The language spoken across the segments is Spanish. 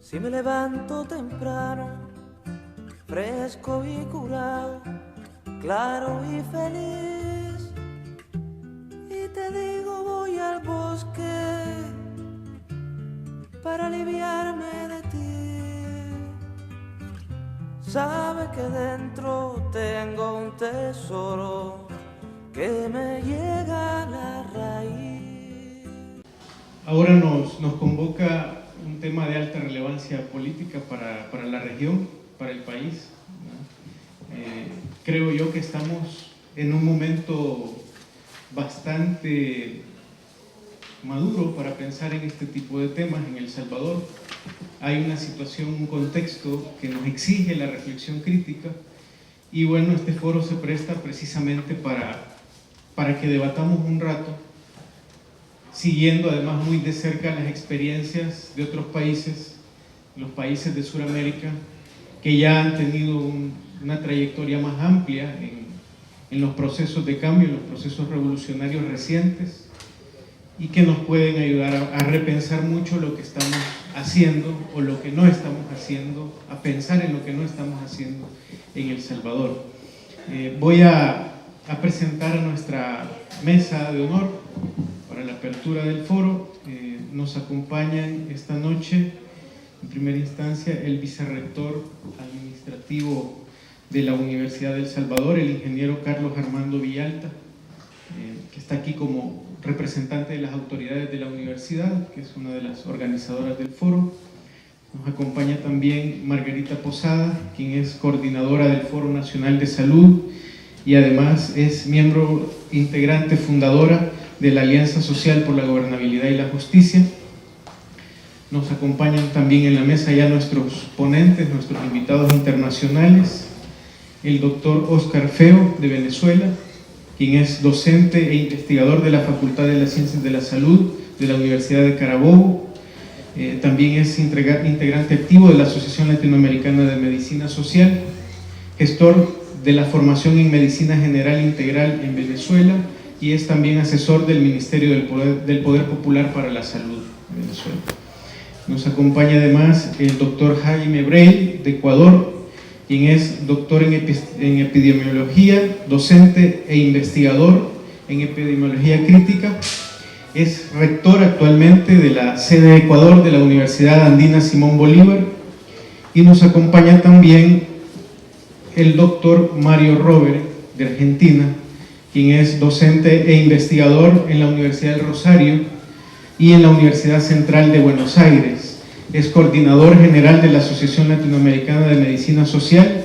Si me levanto temprano, fresco y curado, claro y feliz, y te digo voy al bosque para aliviarme de ti. Sabe que dentro tengo un tesoro que me llega a la raíz. Ahora nos convoca un tema de alta relevancia política para la región, para el país, ¿no? Creo yo que estamos en un momento bastante maduro para pensar en este tipo de temas en El Salvador. Hay una situación, un contexto que nos exige la reflexión crítica y bueno, este foro se presta precisamente para que debatamos un rato, siguiendo además muy de cerca las experiencias de otros países, los países de Sudamérica, que ya han tenido una trayectoria más amplia en los procesos de cambio, en los procesos revolucionarios recientes, y que nos pueden ayudar a repensar mucho lo que estamos haciendo o lo que no estamos haciendo, a pensar en lo que no estamos haciendo en El Salvador. Voy a presentar a nuestra mesa de honor para la apertura del foro. Nos acompañan esta noche, en primera instancia, el vicerrector administrativo de la Universidad del Salvador, el ingeniero Carlos Armando Villalta, que está aquí como representante de las autoridades de la universidad, que es una de las organizadoras del foro. Nos acompaña también Margarita Posada, quien es coordinadora del Foro Nacional de Salud y además es miembro integrante fundadora de la Alianza Social por la Gobernabilidad y la Justicia. Nos acompañan también en la mesa ya nuestros ponentes, nuestros invitados internacionales, el doctor Oscar Feo de Venezuela, quien es docente e investigador de la Facultad de las Ciencias de la Salud de la Universidad de Carabobo. También es integrante activo de la Asociación Latinoamericana de Medicina Social, gestor de la formación en Medicina General Integral en Venezuela y es también asesor del Ministerio del Poder Popular para la Salud de Venezuela. Nos acompaña además el doctor Jaime Brey de Ecuador, quien es doctor en epidemiología, docente e investigador en epidemiología crítica. Es rector actualmente de la sede de Ecuador de la Universidad Andina Simón Bolívar. Y nos acompaña también el doctor Mario Robert de Argentina, quien es docente e investigador en la Universidad del Rosario y en la Universidad Central de Buenos Aires. Es coordinador general de la Asociación Latinoamericana de Medicina Social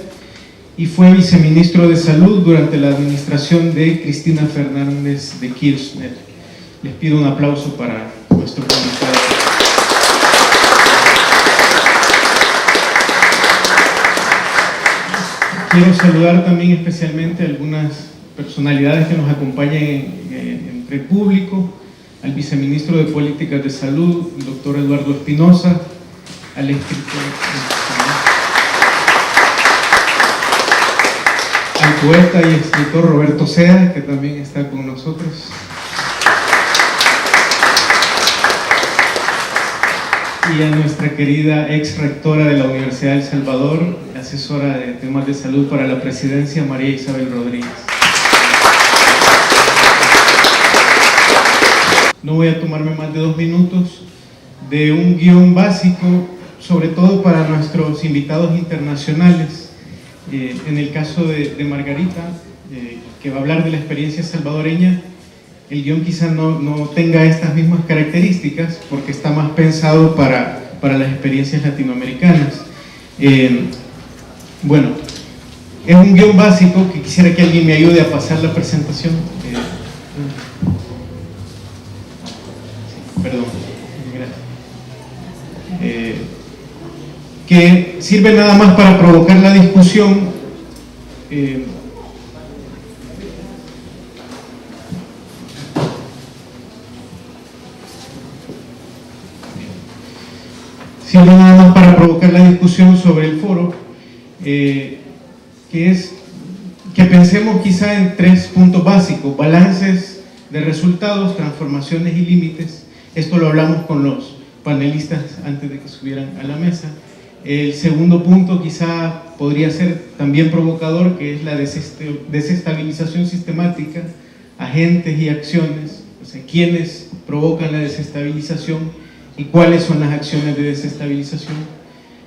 y fue viceministro de Salud durante la administración de Cristina Fernández de Kirchner. Les pido un aplauso para nuestro invitado. Quiero saludar también especialmente a algunas personalidades que nos acompañan entre el público, al viceministro de Políticas de Salud, el doctor Eduardo Espinosa, al escritor, al poeta y escritor Roberto Seda, que también está con nosotros, y a nuestra querida ex rectora de la Universidad de El Salvador, asesora de temas de salud para la presidencia, María Isabel Rodríguez. No voy a tomarme más de 2 minutos de un guión básico, sobre todo para nuestros invitados internacionales. En el caso de Margarita, que va a hablar de la experiencia salvadoreña, el guión quizá no tenga estas mismas características porque está más pensado para las experiencias latinoamericanas. Bueno, es un guión básico que quisiera que alguien me ayude a pasar la presentación. Perdón, gracias. Que sirve nada más para provocar la discusión. Sirve nada más para provocar la discusión sobre el foro, que es que pensemos quizá en 3 puntos básicos: balances de resultados, transformaciones y límites. Esto lo hablamos con los panelistas antes de que subieran a la mesa. El segundo punto quizá podría ser también provocador, que es la desestabilización sistemática, agentes y acciones, o sea, quiénes provocan la desestabilización y cuáles son las acciones de desestabilización.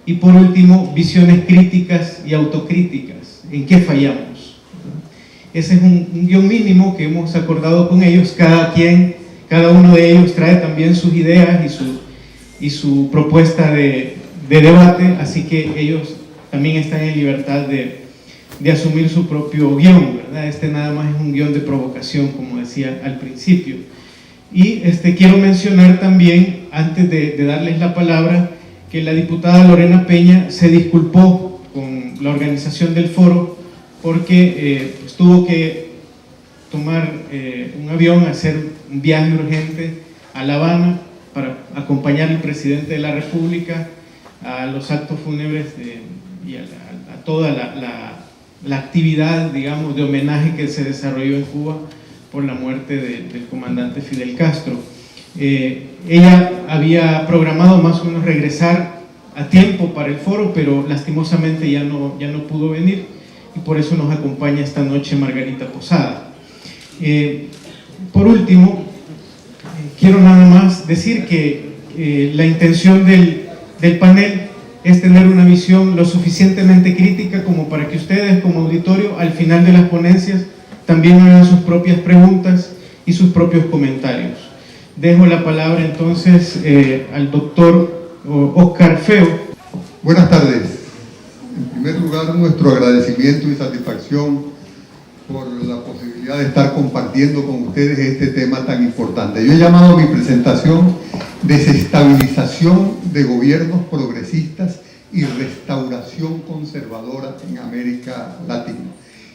Y por último, visiones críticas y autocríticas, ¿en qué fallamos? Ese es un guión mínimo que hemos acordado con ellos. Cada uno de ellos trae también sus ideas y su propuesta de debate, así que ellos también están en libertad de asumir su propio guión, ¿verdad? Este nada más es un guión de provocación, como decía al principio. Y quiero mencionar también, antes de darles la palabra, que la diputada Lorena Peña se disculpó con la organización del foro porque tuvo que tomar un avión, hacer un viaje urgente a La Habana para acompañar al presidente de la República a los actos fúnebres y a toda la actividad, digamos, de homenaje que se desarrolló en Cuba por la muerte del comandante Fidel Castro. Ella había programado más o menos regresar a tiempo para el foro, pero lastimosamente ya no pudo venir, y por eso nos acompaña esta noche Margarita Posada. Por último, quiero nada más decir que la intención del panel es tener una visión lo suficientemente crítica como para que ustedes como auditorio al final de las ponencias también hagan sus propias preguntas y sus propios comentarios. Dejo la palabra entonces al doctor Oscar Feo. Buenas tardes. En primer lugar, nuestro agradecimiento y satisfacción por la posibilidad de estar compartiendo con ustedes este tema tan importante. Yo he llamado a mi presentación Desestabilización de gobiernos progresistas y restauración conservadora en América Latina.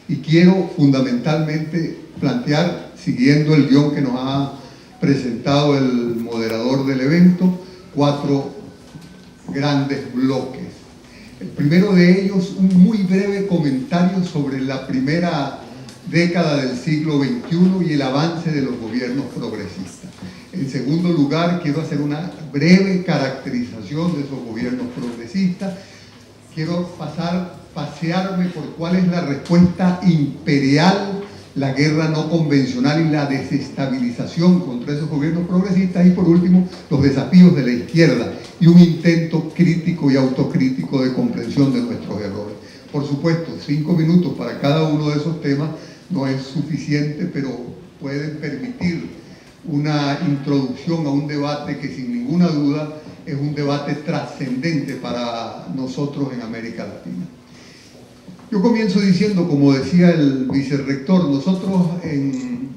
Y quiero fundamentalmente plantear, siguiendo el guión que nos ha presentado el moderador del evento, 4 grandes bloques. El primero de ellos, un muy breve comentario sobre la primera década del siglo XXI y el avance de los gobiernos progresistas. En segundo lugar, quiero hacer una breve caracterización de esos gobiernos progresistas. Quiero pasearme por cuál es la respuesta imperial, la guerra no convencional y la desestabilización contra esos gobiernos progresistas. Y por último, los desafíos de la izquierda y un intento crítico y autocrítico de comprensión de nuestros errores. Por supuesto, 5 minutos para cada uno de esos temas no es suficiente, pero pueden permitir una introducción a un debate que sin ninguna duda es un debate trascendente para nosotros en América Latina. Yo comienzo diciendo, como decía el vicerrector, nosotros en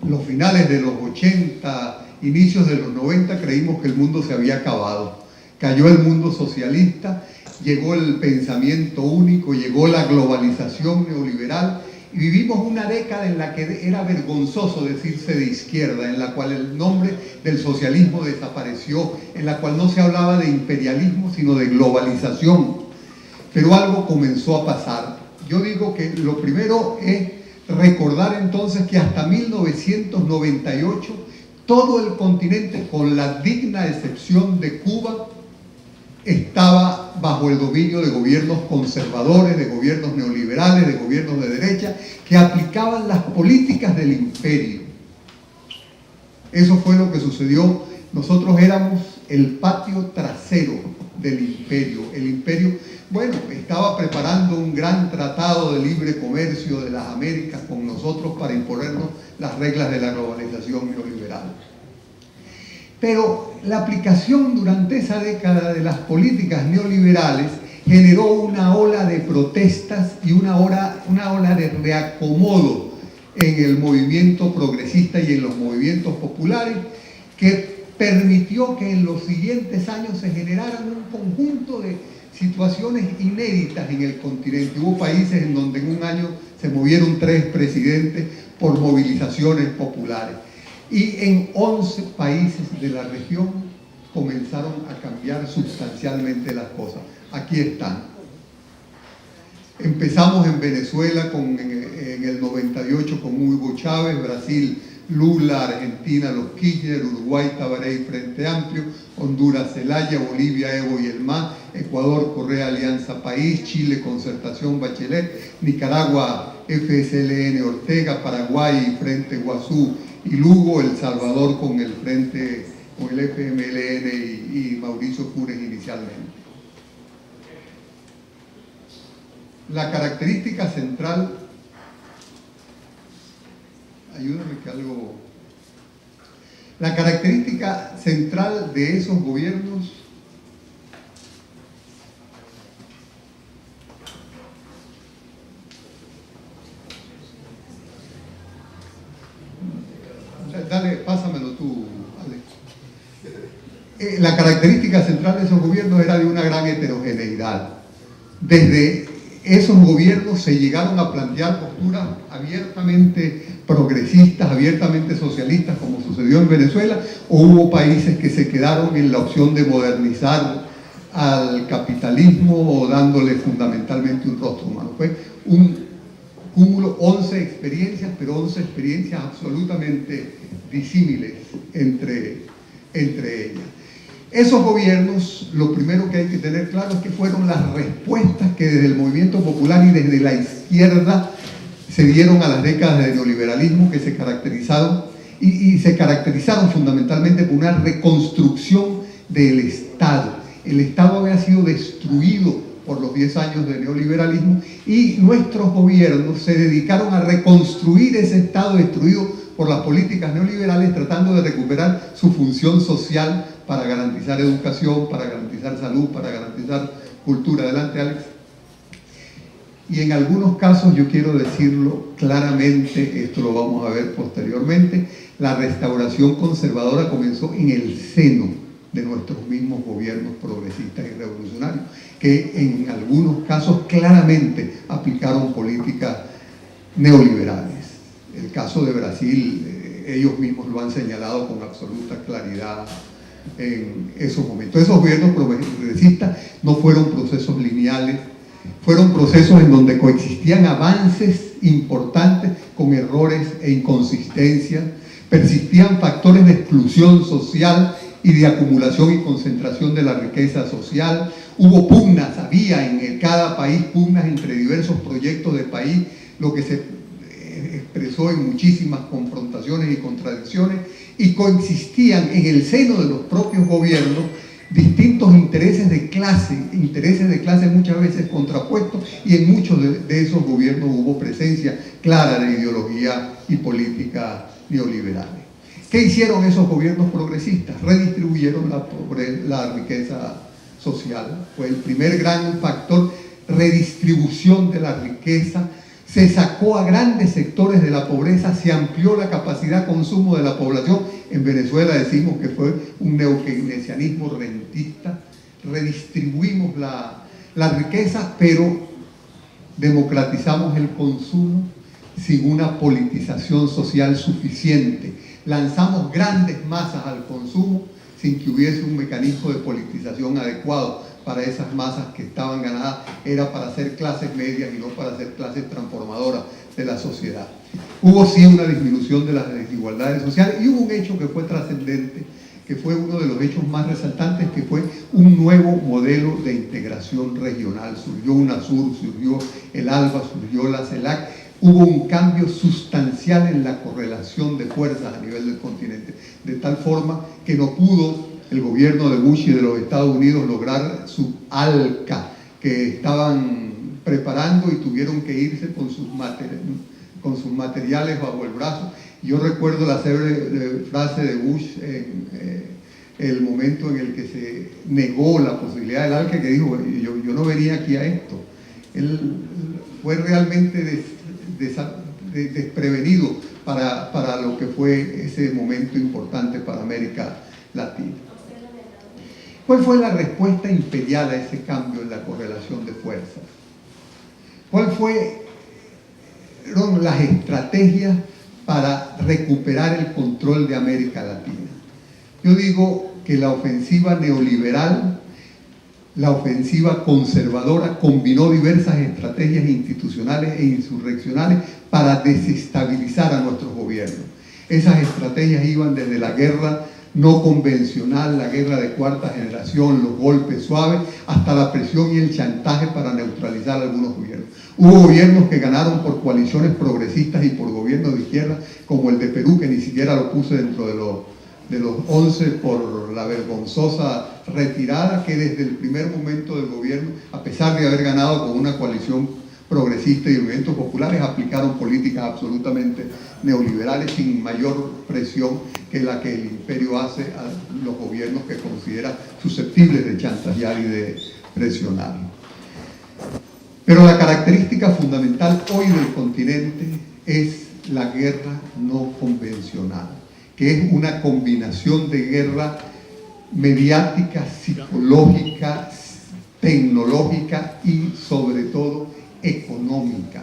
los finales de los 80, inicios de los 90, creímos que el mundo se había acabado. Cayó el mundo socialista, llegó el pensamiento único, llegó la globalización neoliberal, y vivimos una década en la que era vergonzoso decirse de izquierda, en la cual el nombre del socialismo desapareció, en la cual no se hablaba de imperialismo, sino de globalización. Pero algo comenzó a pasar. Yo digo que lo primero es recordar entonces que hasta 1998 todo el continente, con la digna excepción de Cuba, estaba bajo el dominio de gobiernos conservadores, de gobiernos neoliberales, de gobiernos de derecha, que aplicaban las políticas del imperio. Eso fue lo que sucedió. Nosotros éramos el patio trasero del imperio. El imperio, bueno, estaba preparando un gran tratado de libre comercio de las Américas con nosotros para imponernos las reglas de la globalización neoliberal. Pero la aplicación durante esa década de las políticas neoliberales generó una ola de protestas y una ola de reacomodo en el movimiento progresista y en los movimientos populares, que permitió que en los siguientes años se generaran un conjunto de situaciones inéditas en el continente. Hubo países en donde en un año se movieron 3 presidentes por movilizaciones populares. Y en 11 países de la región comenzaron a cambiar sustancialmente las cosas. Aquí están. Empezamos en Venezuela en el 98 con Hugo Chávez, Brasil Lula, Argentina, los Kirchner, Uruguay, Tabaré y Frente Amplio, Honduras, Zelaya, Bolivia, Evo y el MAS, Ecuador, Correa, Alianza País, Chile, Concertación, Bachelet, Nicaragua, FSLN, Ortega, Paraguay, Frente Guazú y Lugo, El Salvador con el Frente, con el FMLN y Mauricio Cures inicialmente. La característica central, ayúdame que algo, la característica central de esos gobiernos dale, pásamelo tú, Alex. La característica central de esos gobiernos era de una gran heterogeneidad. Desde esos gobiernos se llegaron a plantear posturas abiertamente progresistas, abiertamente socialistas, como sucedió en Venezuela, o hubo países que se quedaron en la opción de modernizar al capitalismo o dándole fundamentalmente un rostro humano. Fue un cúmulo, 11 experiencias, pero 11 experiencias absolutamente disímiles entre ellas. Esos gobiernos, lo primero que hay que tener claro es que fueron las respuestas que desde el movimiento popular y desde la izquierda se dieron a las décadas de neoliberalismo que se caracterizaron y se caracterizaron fundamentalmente por una reconstrucción del Estado. El Estado había sido destruido por los 10 años de neoliberalismo y nuestros gobiernos se dedicaron a reconstruir ese Estado destruido por las políticas neoliberales, tratando de recuperar su función social para garantizar educación, para garantizar salud, para garantizar cultura. Adelante, Alex. Y en algunos casos, yo quiero decirlo claramente, esto lo vamos a ver posteriormente, la restauración conservadora comenzó en el seno de nuestros mismos gobiernos progresistas y revolucionarios, que en algunos casos claramente aplicaron políticas neoliberales. El caso de Brasil, ellos mismos lo han señalado con absoluta claridad en esos momentos. Esos gobiernos progresistas no fueron procesos lineales, fueron procesos en donde coexistían avances importantes con errores e inconsistencias, persistían factores de exclusión social y de acumulación y concentración de la riqueza social. Hubo pugnas, había en cada país pugnas entre diversos proyectos de país, lo que se expresó en muchísimas confrontaciones y contradicciones, y coexistían en el seno de los propios gobiernos distintos intereses de clase muchas veces contrapuestos, y en muchos de esos gobiernos hubo presencia clara de ideología y política neoliberales. ¿Qué hicieron esos gobiernos progresistas? Redistribuyeron la riqueza social. Fue el primer gran factor, redistribución de la riqueza. Se sacó a grandes sectores de la pobreza, se amplió la capacidad de consumo de la población. En Venezuela decimos que fue un neokeynesianismo rentista. Redistribuimos la riqueza, pero democratizamos el consumo sin una politización social suficiente. Lanzamos grandes masas al consumo sin que hubiese un mecanismo de politización adecuado para esas masas que estaban ganadas. Era para ser clases medias y no para ser clases transformadoras de la sociedad. Hubo sí una disminución de las desigualdades sociales, y hubo un hecho que fue trascendente, que fue uno de los hechos más resaltantes, que fue un nuevo modelo de integración regional. Surgió UNASUR, surgió el ALBA, surgió la CELAC. Hubo un cambio sustancial en la correlación de fuerzas a nivel del continente, de tal forma que no pudo el gobierno de Bush y de los Estados Unidos lograr su ALCA, que estaban preparando y tuvieron que irse con sus materiales bajo el brazo. Yo recuerdo la célebre frase de Bush en el momento en el que se negó la posibilidad del ALCA, que dijo: yo no venía aquí a esto. Él fue realmente desprevenido para lo que fue ese momento importante para América Latina. ¿Cuál fue la respuesta imperial a ese cambio en la correlación de fuerzas? ¿Cuáles fueron las estrategias para recuperar el control de América Latina? Yo digo que la ofensiva neoliberal, la ofensiva conservadora, combinó diversas estrategias institucionales e insurreccionales para desestabilizar a nuestros gobiernos. Esas estrategias iban desde la guerra no convencional, la guerra de cuarta generación, los golpes suaves, hasta la presión y el chantaje para neutralizar algunos gobiernos. Hubo gobiernos que ganaron por coaliciones progresistas y por gobiernos de izquierda, como el de Perú, que ni siquiera lo puse dentro de los 11 por la vergonzosa retirada, que desde el primer momento del gobierno, a pesar de haber ganado con una coalición progresistas y movimientos populares, aplicaron políticas absolutamente neoliberales sin mayor presión que la que el imperio hace a los gobiernos que considera susceptibles de chantajear y de presionar. Pero la característica fundamental hoy del continente es la guerra no convencional, que es una combinación de guerra mediática, psicológica, tecnológica y sobre todo económica.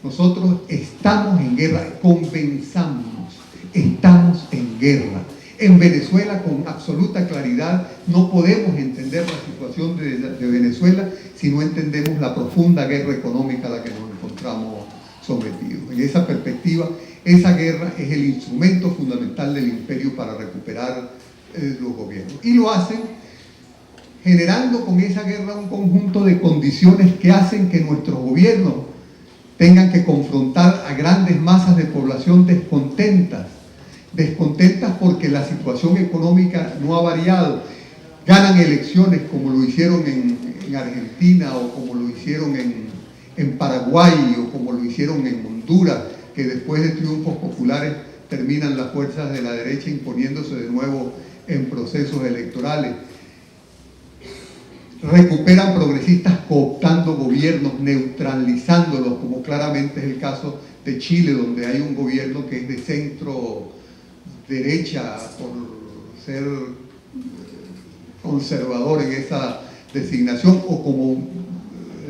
Nosotros estamos en guerra, convenzámonos, estamos en guerra. En Venezuela, con absoluta claridad, no podemos entender la situación de Venezuela si no entendemos la profunda guerra económica a la que nos encontramos sometidos. En esa perspectiva, esa guerra es el instrumento fundamental del imperio para recuperar los gobiernos. Y lo hacen generando con esa guerra un conjunto de condiciones que hacen que nuestros gobiernos tengan que confrontar a grandes masas de población descontentas porque la situación económica no ha variado. Ganan elecciones como lo hicieron en Argentina o como lo hicieron en Paraguay o como lo hicieron en Honduras, que después de triunfos populares terminan las fuerzas de la derecha imponiéndose de nuevo en procesos electorales. Recuperan progresistas cooptando gobiernos, neutralizándolos, como claramente es el caso de Chile, donde hay un gobierno que es de centro derecha por ser conservador en esa designación, o como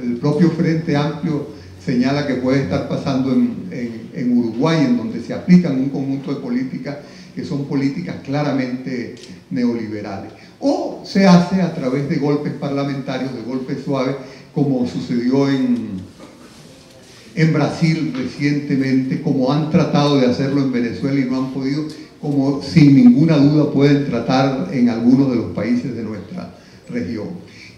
el propio Frente Amplio señala que puede estar pasando en Uruguay, en donde se aplican un conjunto de políticas que son políticas claramente neoliberales. O se hace a través de golpes parlamentarios, de golpes suaves, como sucedió en Brasil recientemente, como han tratado de hacerlo en Venezuela y no han podido, como sin ninguna duda pueden tratar en algunos de los países de nuestra región.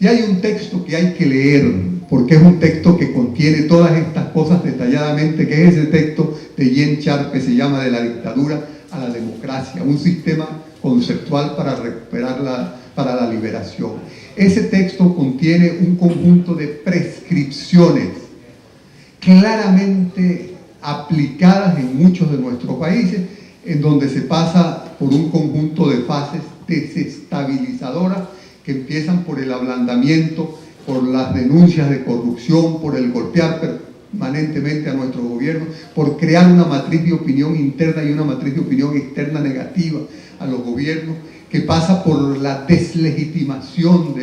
Y hay un texto que hay que leer, porque es un texto que contiene todas estas cosas detalladamente, que es ese texto de Jean Charpe, se llama De la dictadura a la democracia, un sistema conceptual para recuperar para la liberación. Ese texto contiene un conjunto de prescripciones claramente aplicadas en muchos de nuestros países, en donde se pasa por un conjunto de fases desestabilizadoras que empiezan por el ablandamiento, por las denuncias de corrupción, por el golpear permanentemente a nuestro gobierno, por crear una matriz de opinión interna y una matriz de opinión externa negativa a los gobiernos, que pasa por la deslegitimación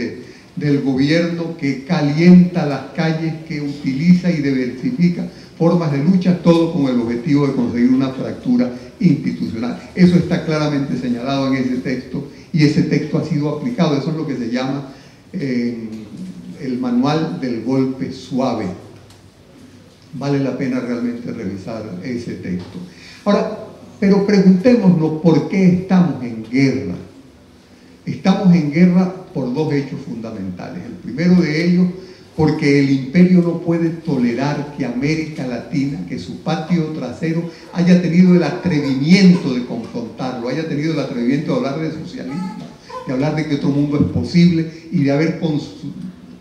del gobierno, que calienta las calles, que utiliza y diversifica formas de lucha, todo con el objetivo de conseguir una fractura institucional. Eso está claramente señalado en ese texto y ese texto ha sido aplicado. Eso es lo que se llama el manual del golpe suave. Vale la pena realmente revisar ese texto. Ahora, pero preguntémonos por qué estamos en guerra. Estamos en guerra por dos hechos fundamentales. El primero de ellos, porque el imperio no puede tolerar que América Latina, que su patio trasero, haya tenido el atrevimiento de confrontarlo, haya tenido el atrevimiento de hablar de socialismo, de hablar de que otro mundo es posible y de haber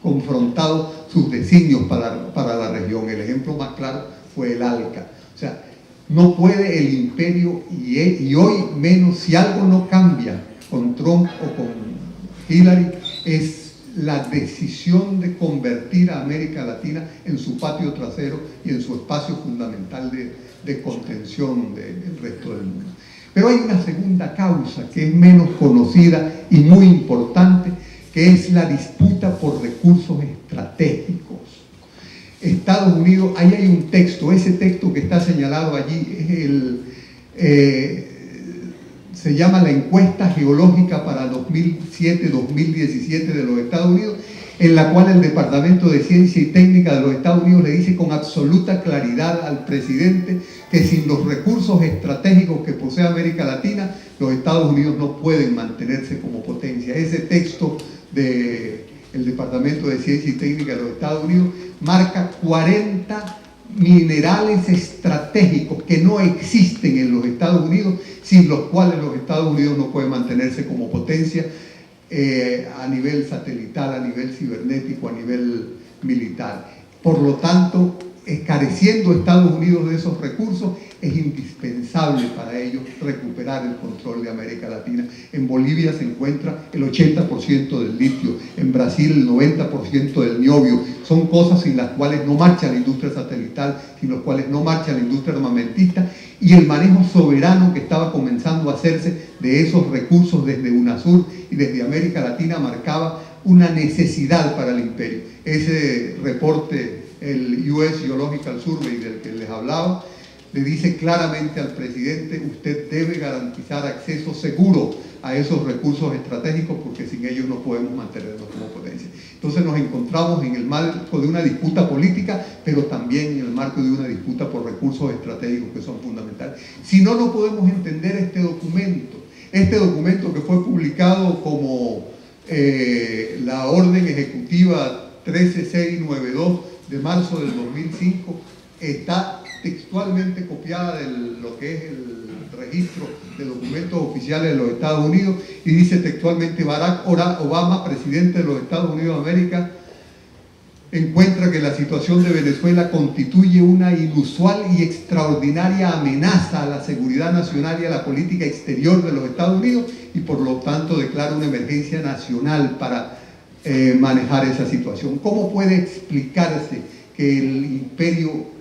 confrontado sus designios para la región. El ejemplo más claro fue el ALCA. O sea, no puede el imperio, y hoy menos, si algo no cambia con Trump o con Hillary, es la decisión de convertir a América Latina en su patio trasero y en su espacio fundamental de contención del resto del mundo. Pero hay una segunda causa que es menos conocida y muy importante, que es la disputa por recursos estratégicos. Estados Unidos, ahí hay un texto, ese texto que está señalado allí es se llama la encuesta geológica para 2007-2017 de los Estados Unidos, en la cual el Departamento de Ciencia y Técnica de los Estados Unidos le dice con absoluta claridad al presidente que sin los recursos estratégicos que posee América Latina, los Estados Unidos no pueden mantenerse como potencia. Ese texto del Departamento de Ciencia y Técnica de los Estados Unidos marca 40 minerales estratégicos que no existen en los Estados Unidos, sin los cuales los Estados Unidos no pueden mantenerse como potencia a nivel satelital, a nivel cibernético, a nivel militar. Por lo tanto, careciendo Estados Unidos de esos recursos, es indispensable para ellos recuperar el control de América Latina. En Bolivia se encuentra el 80% del litio, en Brasil el 90% del niobio. Son cosas sin las cuales no marcha la industria satelital, sin las cuales no marcha la industria armamentista, y el manejo soberano que estaba comenzando a hacerse de esos recursos desde UNASUR y desde América Latina marcaba una necesidad para el imperio. Ese reporte, el US Geological Survey del que les hablaba, le dice claramente al presidente: usted debe garantizar acceso seguro a esos recursos estratégicos porque sin ellos no podemos mantenernos como potencia. Entonces nos encontramos en el marco de una disputa política, pero también en el marco de una disputa por recursos estratégicos que son fundamentales. Si no, no podemos entender este documento que fue publicado como la Orden Ejecutiva 13692 de marzo del 2005, está textualmente copiada de lo que es el registro de documentos oficiales de los Estados Unidos, y dice textualmente: Barack Obama, presidente de los Estados Unidos de América, encuentra que la situación de Venezuela constituye una inusual y extraordinaria amenaza a la seguridad nacional y a la política exterior de los Estados Unidos, y por lo tanto declara una emergencia nacional para manejar esa situación. ¿Cómo puede explicarse que el imperio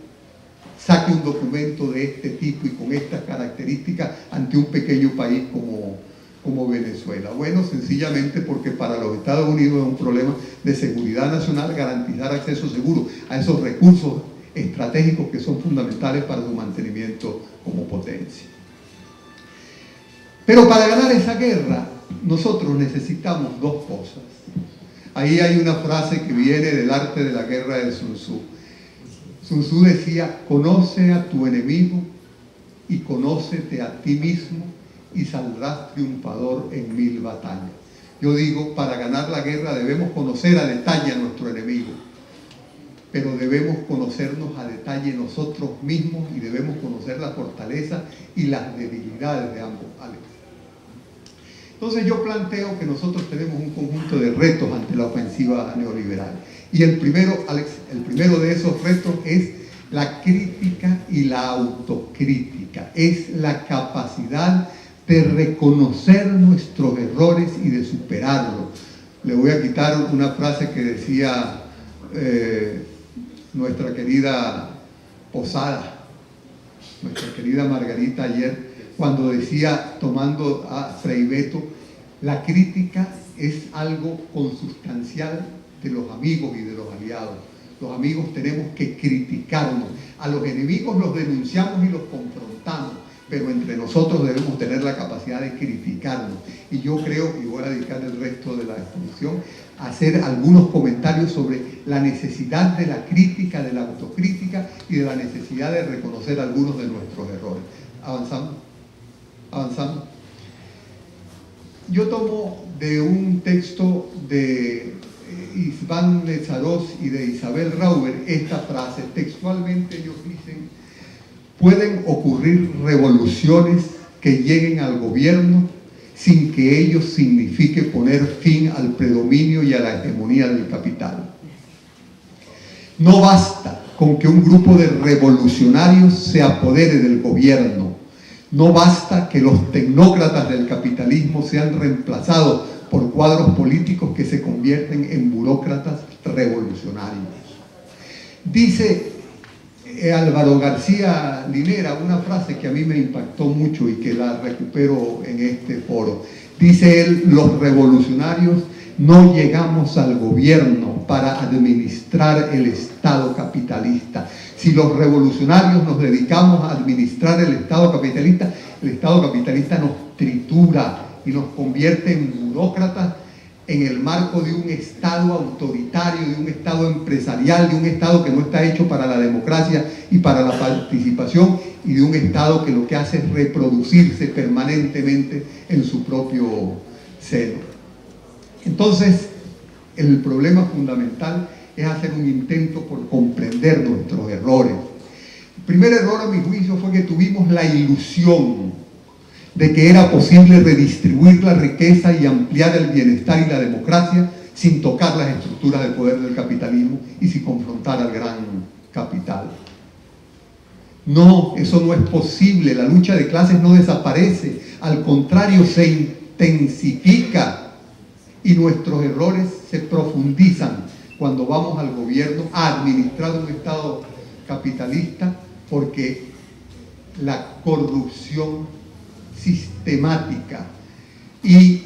saque un documento de este tipo y con estas características ante un pequeño país como Venezuela? Bueno, sencillamente porque para los Estados Unidos es un problema de seguridad nacional garantizar acceso seguro a esos recursos estratégicos que son fundamentales para su mantenimiento como potencia. Pero para ganar esa guerra, nosotros necesitamos dos cosas. Ahí hay una frase que viene del arte de la guerra de Sun Tzu. Sun Tzu decía: conoce a tu enemigo y conócete a ti mismo y saldrás triunfador en 1000 batallas. Yo digo, para ganar la guerra debemos conocer a detalle a nuestro enemigo, pero debemos conocernos a detalle nosotros mismos y debemos conocer las fortalezas y las debilidades de ambos. Entonces yo planteo que nosotros tenemos un conjunto de retos ante la ofensiva neoliberal. Y el primero, Alex, el primero de esos retos es la crítica y la autocrítica. Es la capacidad de reconocer nuestros errores y de superarlos. Le voy a quitar una frase que decía nuestra querida Posada, nuestra querida Margarita ayer, cuando decía, tomando a Frei Beto: la crítica es algo consustancial de los amigos y de los aliados. Los amigos tenemos que criticarnos, a los enemigos los denunciamos y los confrontamos, pero entre nosotros debemos tener la capacidad de criticarnos. Y yo creo, y voy a dedicar el resto de la exposición a hacer algunos comentarios sobre la necesidad de la crítica, de la autocrítica y de la necesidad de reconocer algunos de nuestros errores. Avanzamos. Yo tomo de un texto de István Nezaros y de Isabel Rauber esta frase. Textualmente ellos dicen: pueden ocurrir revoluciones que lleguen al gobierno sin que ello signifique poner fin al predominio y a la hegemonía del capital. No basta con que un grupo de revolucionarios se apodere del gobierno. No basta que los tecnócratas del capitalismo sean reemplazados por cuadros políticos que se convierten en burócratas revolucionarios. Dice Álvaro García Linera una frase que a mí me impactó mucho y que la recupero en este foro. Dice él: los revolucionarios no llegamos al gobierno para administrar el Estado capitalista. Si los revolucionarios nos dedicamos a administrar el Estado capitalista nos tritura y nos convierte en burócratas en el marco de un Estado autoritario, de un Estado empresarial, de un Estado que no está hecho para la democracia y para la participación, y de un Estado que lo que hace es reproducirse permanentemente en su propio seno. Entonces, el problema fundamental es hacer un intento por comprender nuestros errores. El primer error, a mi juicio, fue que tuvimos la ilusión de que era posible redistribuir la riqueza y ampliar el bienestar y la democracia sin tocar las estructuras de poder del capitalismo y sin confrontar al gran capital. No, eso no es posible. La lucha de clases no desaparece, al contrario, se intensifica y nuestros errores se profundizan cuando vamos al gobierno a administrar un Estado capitalista, porque la corrupción sistemática y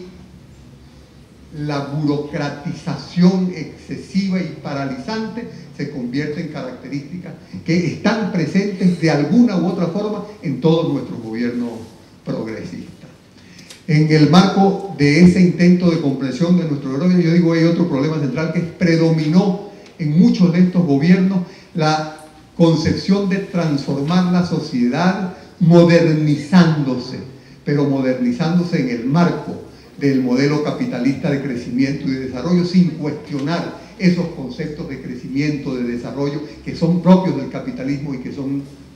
la burocratización excesiva y paralizante se convierte en características que están presentes de alguna u otra forma en todos nuestros gobiernos progresistas. En el marco de ese intento de comprensión de nuestros errores, yo digo, hay otro problema central que predominó en muchos de estos gobiernos: la concepción de transformar la sociedad modernizándose, pero modernizándose en el marco del modelo capitalista de crecimiento y de desarrollo, sin cuestionar esos conceptos de crecimiento, de desarrollo, que son propios del capitalismo y que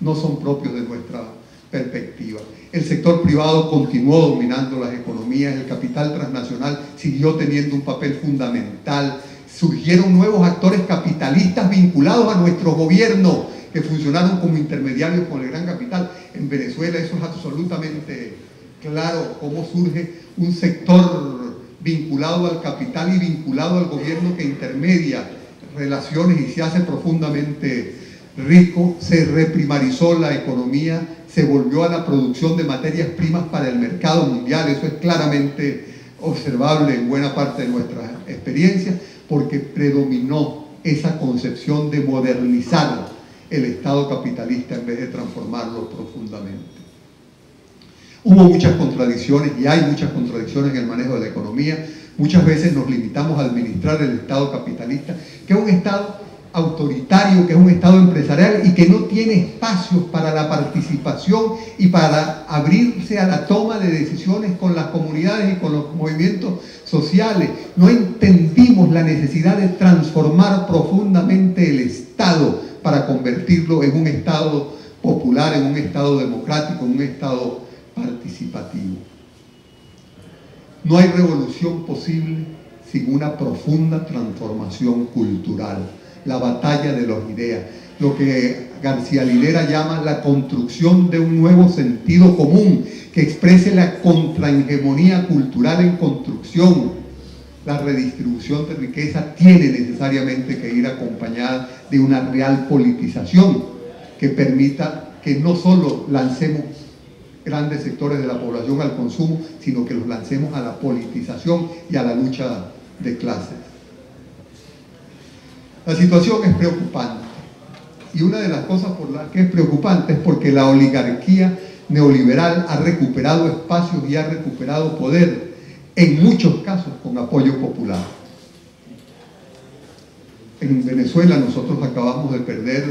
no son propios de nuestra perspectiva. El sector privado continuó dominando las economías, el capital transnacional siguió teniendo un papel fundamental, surgieron nuevos actores capitalistas vinculados a nuestro gobierno, que funcionaron como intermediarios con el gran capital. En Venezuela eso es absolutamente claro, cómo surge un sector vinculado al capital y vinculado al gobierno que intermedia relaciones y se hace profundamente rico. Se reprimarizó la economía, se volvió a la producción de materias primas para el mercado mundial. Eso es claramente observable en buena parte de nuestras experiencias, porque predominó esa concepción de modernizar el Estado capitalista en vez de transformarlo profundamente. Hubo muchas contradicciones y hay muchas contradicciones en el manejo de la economía. Muchas veces nos limitamos a administrar el Estado capitalista, que es un Estado autoritario, que es un Estado empresarial y que no tiene espacios para la participación y para abrirse a la toma de decisiones con las comunidades y con los movimientos sociales. No entendimos la necesidad de transformar profundamente el Estado para convertirlo en un Estado popular, en un Estado democrático, en un Estado participativo. No hay revolución posible sin una profunda transformación cultural, la batalla de las ideas, lo que García Linera llama la construcción de un nuevo sentido común que exprese la contrahegemonía cultural en construcción. La redistribución de riqueza tiene necesariamente que ir acompañada de una real politización que permita que no solo lancemos grandes sectores de la población al consumo, sino que los lancemos a la politización y a la lucha de clases. La situación es preocupante, y una de las cosas por las que es preocupante es porque la oligarquía neoliberal ha recuperado espacios y ha recuperado poder, en muchos casos con apoyo popular. En Venezuela nosotros acabamos de perder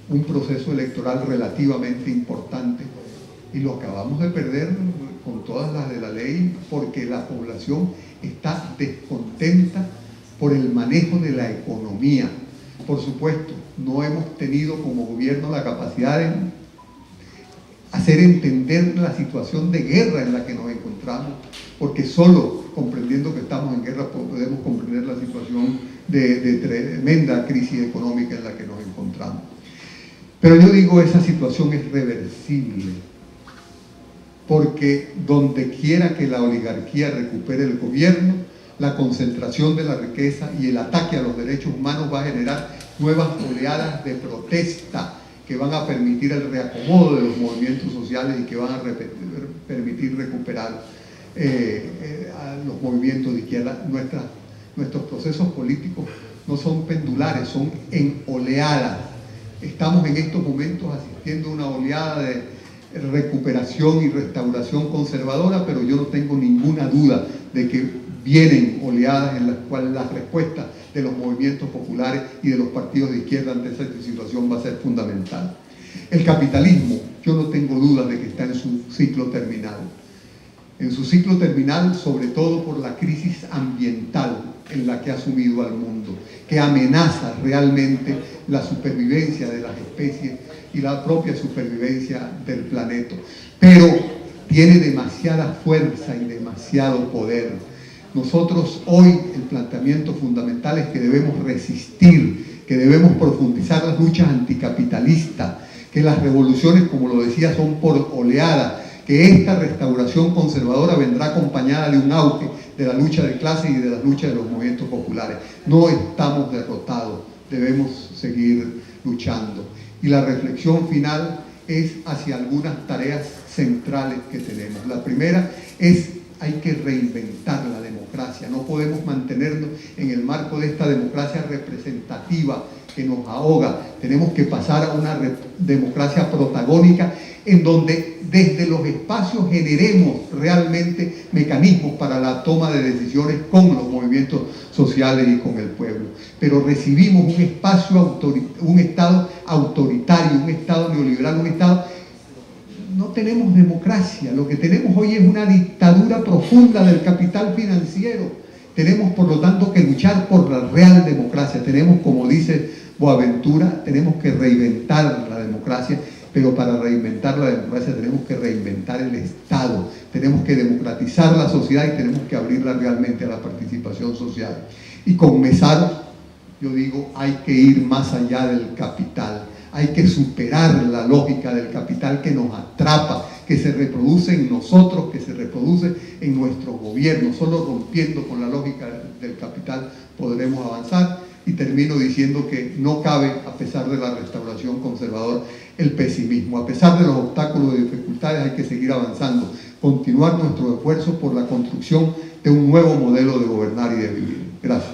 un proceso electoral relativamente importante, y lo acabamos de perder con todas las de la ley, porque la población está descontenta por el manejo de la economía. Por supuesto, no hemos tenido como gobierno la capacidad de hacer entender la situación de guerra en la que nos encontramos, porque solo comprendiendo que estamos en guerra podemos comprender la situación de tremenda crisis económica en la que nos encontramos. Pero yo digo, esa situación es reversible, porque donde quiera que la oligarquía recupere el gobierno, la concentración de la riqueza y el ataque a los derechos humanos va a generar nuevas oleadas de protesta que van a permitir el reacomodo de los movimientos sociales y que van a permitir recuperar a los movimientos de izquierda. Nuestros procesos políticos no son pendulares, son en oleadas. Estamos en estos momentos asistiendo a una oleada de recuperación y restauración conservadora, pero yo no tengo ninguna duda de que vienen oleadas en las cuales la respuesta de los movimientos populares y de los partidos de izquierda ante esa situación va a ser fundamental. El capitalismo, yo no tengo dudas de que está en su ciclo terminal. En su ciclo terminal, sobre todo por la crisis ambiental en la que ha sumido al mundo, que amenaza realmente la supervivencia de las especies y la propia supervivencia del planeta. Pero tiene demasiada fuerza y demasiado poder. Nosotros hoy el planteamiento fundamental es que debemos resistir, que debemos profundizar las luchas anticapitalistas, que las revoluciones, como lo decía, son por oleadas, que esta restauración conservadora vendrá acompañada de un auge de la lucha de clases y de la lucha de los movimientos populares. No estamos derrotados, debemos seguir luchando. Y la reflexión final es hacia algunas tareas centrales que tenemos. La primera es: hay que reinventar la democracia. No podemos mantenernos en el marco de esta democracia representativa que nos ahoga. Tenemos que pasar a una democracia protagónica en donde desde los espacios generemos realmente mecanismos para la toma de decisiones con los movimientos sociales y con el pueblo. Pero recibimos un espacio, un Estado autoritario, un Estado neoliberal, un Estado... No tenemos democracia, lo que tenemos hoy es una dictadura profunda del capital financiero. Tenemos, por lo tanto, que luchar por la real democracia. Tenemos, como dice Boaventura, tenemos que reinventar la democracia, pero para reinventar la democracia tenemos que reinventar el Estado. Tenemos que democratizar la sociedad y tenemos que abrirla realmente a la participación social. Y con Mesaro, yo digo, hay que ir más allá del capital. Hay que superar la lógica del capital que nos atrapa, que se reproduce en nosotros, que se reproduce en nuestro gobierno. Solo rompiendo con la lógica del capital podremos avanzar. Y termino diciendo que no cabe, a pesar de la restauración conservadora, el pesimismo. A pesar de los obstáculos y dificultades, hay que seguir avanzando, continuar nuestro esfuerzo por la construcción de un nuevo modelo de gobernar y de vivir. Gracias.